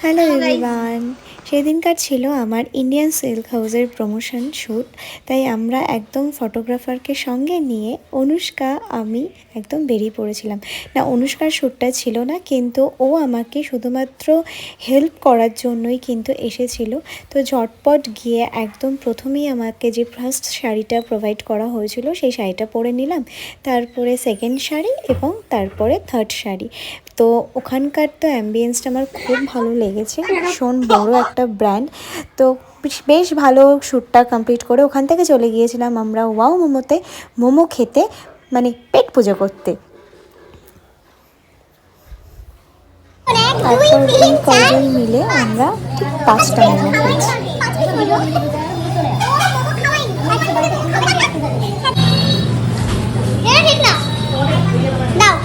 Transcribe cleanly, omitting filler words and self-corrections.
Hello hello guys. Everyone. সেদিনকার ছিল আমার ইন্ডিয়ান সিল্ক হাউসের প্রমোশন শ্যুট। তাই আমরা একদম ফটোগ্রাফারকে সঙ্গে নিয়ে অনুষ্কা আমি একদম বেরিয়ে পড়েছিলাম। না, অনুষ্কার শ্যুটটা ছিল না, কিন্তু ও আমাকে শুধুমাত্র হেল্প করার জন্যই কিন্তু এসেছিল। তো ঝটপট গিয়ে একদম প্রথমেই আমাকে যে ফার্স্ট শাড়িটা প্রোভাইড করা হয়েছিল সেই শাড়িটা পরে নিলাম, তারপরে সেকেন্ড শাড়ি এবং তারপরে থার্ড শাড়ি। তো ওখানকার তো অ্যাম্বিয়েন্সটা আমার খুব ভালো লেগেছে, ভীষণ বড় একটা ব্র্যান্ড। তো বেশ ভালো শ্যুটটা কমপ্লিট করে ওখান থেকে চলে গিয়েছিলাম আমরা ওয়াও মোমোতে মোমো খেতে, মানে পেট পুজো করতে। তারপর এই কয়জন মিলে আমরা ঠিক 5টা মোমো খেয়েছি। ঠিক না দাও।